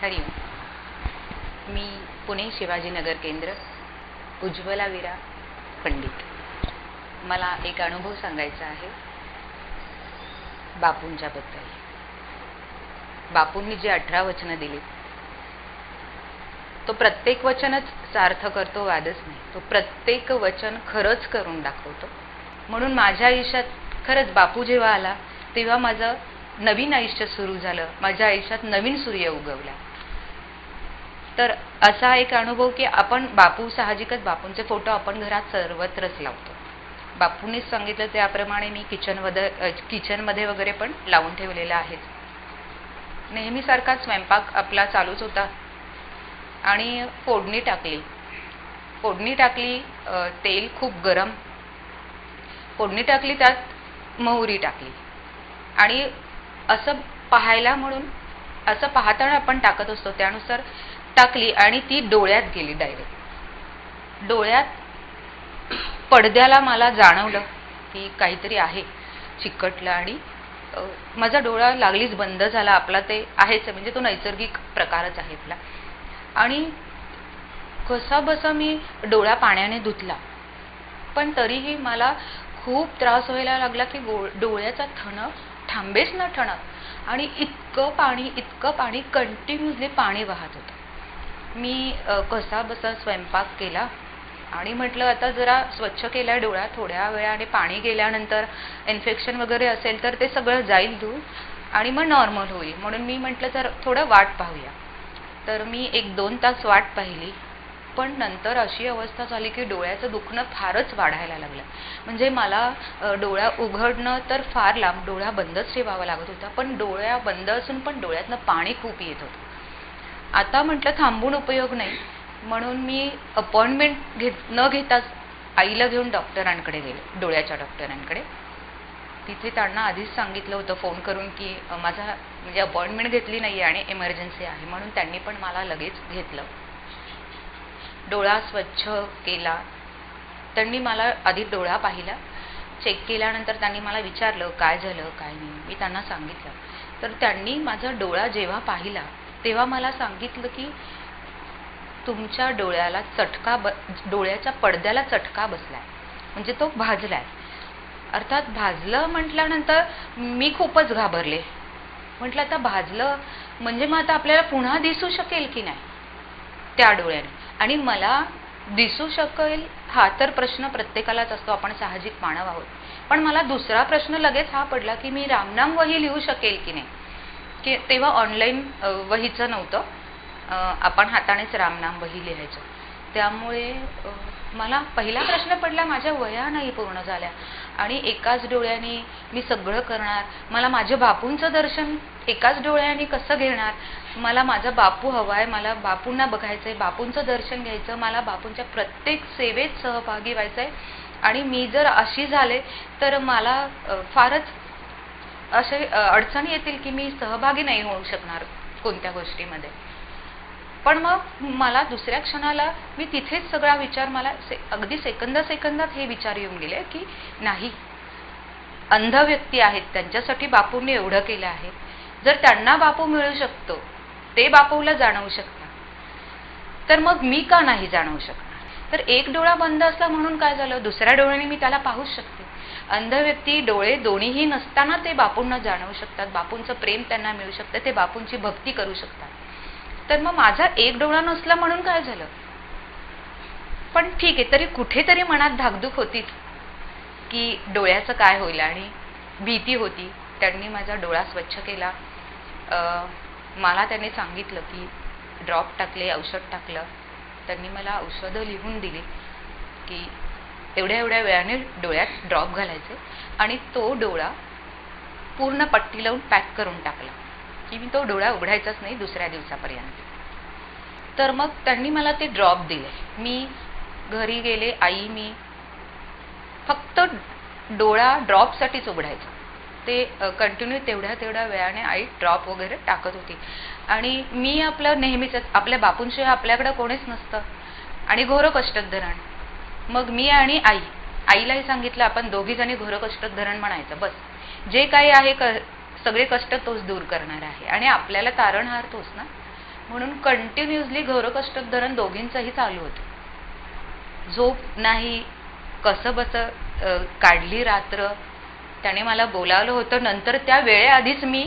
हरिओम. मी पुणे शिवाजीनगर केंद्र उज्ज्वला वीरा पंडित. मला एक अनुभव सांगायचा आहे बापूंच्या बद्दल. बापूंनी जे 18 वचनं दिली, तो प्रत्येक वचनच सार्थ करतो, वादच नाही. तो प्रत्येक वचन खरंच करून दाखवतो. म्हणून माझ्या आयुष्यात खरंच बापू जेव्हा आला तेव्हा माझं नवीन आयुष्य सुरू झालं. माझ्या आयुष्यात नवीन सूर्य उगवला. तर असा एक अनुभव की आपण बापू, साहजिकच बापूंचे फोटो आपण घरात सर्वत्रच लावतो. बापूंनीच सांगितलं त्याप्रमाणे मी किचनमध्ये वगैरे पण लावून ठेवलेला आहे. नेहमी सारखा स्वयंपाक आपला चालूच होता आणि फोडणी टाकली. तेल खूप गरम, फोडणी टाकली, त्यात मोहरी टाकली आणि असं पाहायला म्हणून असं पाहताना आपण टाकत असतो त्यानुसार टाकली आणि ती डोळ्यात गेली. डायरेक्ट डोळ्यात पडद्याला मला जाणवलं की काहीतरी आहे, चिकटलं आणि माझा डोळा लागलीच बंद झाला. आपला ते आहेच, म्हणजे तो नैसर्गिक प्रकारच आहे आपला. आणि कसा बसा मी डोळा पाण्याने धुतला, पण तरीही मला खूप त्रास व्हायला लागला की डोळ्याचा ठणक थांबेच ना ठणक. आणि इतकं पाणी कंटिन्युअसली पाणी वाहत होतं. मी कसा बसा स्वयंपाक केला आणि म्हटलं आता जरा स्वच्छ केला डोळा, थोड्या वेळाने पाणी गेल्यानंतर इन्फेक्शन वगैरे असेल तर ते सगळं जाईल दूर आणि मग नॉर्मल होईल. म्हणून मी म्हटलं तर थोडं वाट पाहूया. तर मी 1-2 तास वाट पाहिली, पण नंतर अशी अवस्था झाली की डोळ्याचं दुखणं फारच वाढायला लागलं. म्हणजे मला डोळा उघडणं तर फार लांब, डोळा बंदच ठेवावा लागत होता. पण डोळ्या बंद असून पण डोळ्यातनं पाणी खूप येत होतं. आता म्हटलं थांबून उपयोग नाही, म्हणून मी अपॉइंटमेंट न घेताच आईला घेऊन डॉक्टरांकडे गेले, डोळ्याच्या डॉक्टरांकडे. तिथे त्यांना आधीच सांगितलं होतं फोन करून की माझा म्हणजे अपॉइंटमेंट घेतली नाही आणि इमर्जन्सी आहे, म्हणून त्यांनी पण मला लगेच घेतलं. डोळा स्वच्छ केला. त्यांनी मला आधी डोळा पाहिला, चेक केल्यानंतर त्यांनी मला विचारलं काय झालं काय नाही. मी त्यांना सांगितलं. तर त्यांनी माझा डोळा जेव्हा पाहिला तेव्हा मला सांगितलं की तुमच्या डोळ्याला डोळ्याच्या पडद्याला चटका बसलाय, म्हणजे तो भाजलाय. अर्थात भाजलं म्हटल्यानंतर मी खूपच घाबरले. म्हटलं आता भाजलं म्हणजे मग आता आपल्याला पुन्हा दिसू शकेल की नाही त्या डोळ्याने. आणि मला दिसू शकेल हा तर प्रश्न प्रत्येकालाच असतो, आपण साहजिक मानव आहोत. पण मला दुसरा प्रश्न लगेच हा पडला की मी रामनाम वही लिहू शकेल की नाही. की तेव्हा ऑनलाईन वहीचं नव्हतं, आपण हातानेच रामनाम वही लिहायचं. त्यामुळे मला पहिला प्रश्न पडला, माझ्या वह्या नाही पूर्ण झाल्या आणि एकाच डोळ्याने मी सगळं करणार. मला माझ्या बापूंचं दर्शन एकाच डोळ्याने कसं घेणार. मला माझा बापू हवाय, मला बापूंना बघायचंय, बापूंचं दर्शन घ्यायचं, मला बापूंच्या प्रत्येक सेवेत सहभागी व्हायचंय. आणि मी जर अशी झाले तर मला फारच असे अडचणी येतील की मी सहभागी नाही होऊ शकणार कोणत्या गोष्टीमध्ये. पण मग मला दुसऱ्या क्षणाला मी तिथेच सगळा विचार, मला अगदी सेकंदात हे विचार येऊन गेले की नाही, अंध व्यक्ती आहेत, त्यांच्यासाठी बापूंनी एवढं केलं आहे. जर त्यांना बापू मिळू शकतो, ते बापूला जाणवू शकतात, तर मग मी का नाही जाणवू शकणार. तर एक डोळा बंद असला म्हणून काय झालं, दुसऱ्या डोळ्याने मी त्याला पाहूच शकते. अंध व्यक्ती डोळे दोन्हीही नसताना ते बापूंना जाणवू शकतात, बापूंचं प्रेम त्यांना मिळू शकतं, ते बापूंची भक्ती करू शकतात. तर मग माझा एक डोळा नसला म्हणून काय झालं. पण ठीक आहे, तरी कुठेतरी मनात धाकधूक होतीच की डोळ्याचं काय होईल आणि भीती होती. त्यांनी माझा डोळा स्वच्छ केला. मला त्यांनी सांगितलं की ड्रॉप टाकले, औषध टाकलं. त्यांनी मला औषधं लिहून दिली की एवढ्या वेळाने डोळ्यात ड्रॉप घालायचे आणि तो डोळा पूर्ण पट्टी लावून पॅक करून टाकला की मी तो डोळा उघडायचाच नाही दुसऱ्या दिवसापर्यंत. तर मग त्यांनी मला ते ड्रॉप दिले. मी घरी गेले, आई मी फक्त डोळा ड्रॉपसाठीच उघडायचा. ते कंटिन्यू तेवढ्या वेळाने आई ड्रॉप वगैरे टाकत होती. आणि मी आपलं नेहमीच, आपल्या बापूंशिवाय आपल्याकडे कोणीच नसतं आणि घोरकष्टक धरण. मग मी आणि आईलाही सांगितलं आपण दोघी जणी घोरकष्टक धरण म्हणायचं. बस जे काही आहे सगळे कष्ट तोच दूर करणार आहे आणि आपल्याला तारणहार तोच ना. म्हणून कंटिन्युअसली घोरकष्टोद्धरण दोघींचंही चालू होतं. झोप नाही, कसं बसं काढली रात्र. त्याने मला बोलावलं होतं. नंतर त्या वेळेआधीच मी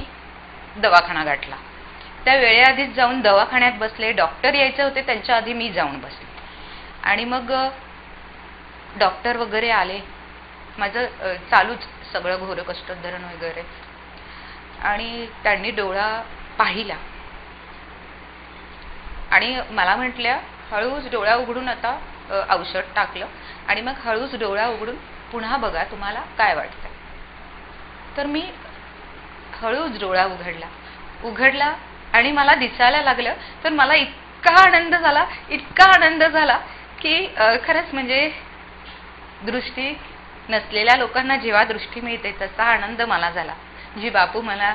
दवाखाना गाठला. त्या वेळेआधीच जाऊन दवाखान्यात बसले. डॉक्टर यायचे होते त्यांच्या आधी मी जाऊन बसले. आणि मग डॉक्टर वगैरे आले. माझं चालूच सगळं घोरकष्टोद्धरण वगैरे. आणि त्यांनी डोळा पाहिला आणि मला म्हटल्या, हळूच डोळा उघडून आता औषध टाकलं आणि मग हळूच डोळा उघडून पुन्हा बघा तुम्हाला काय वाटतं. तर मी हळूच डोळा उघडला आणि मला दिसायला लागलं. तर मला इतका आनंद झाला की खरंच म्हणजे दृष्टी नसलेल्या लोकांना जेव्हा दृष्टी मिळते तसा आनंद मला झाला, जी बापू मला,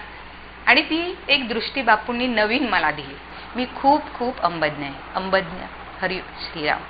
आणि ती एक दृष्टी बापूंनी नवीन मला दिली. मी खूप खूप अंबज्ञ आहे. अंबज्ञ. हरी श्रीराम.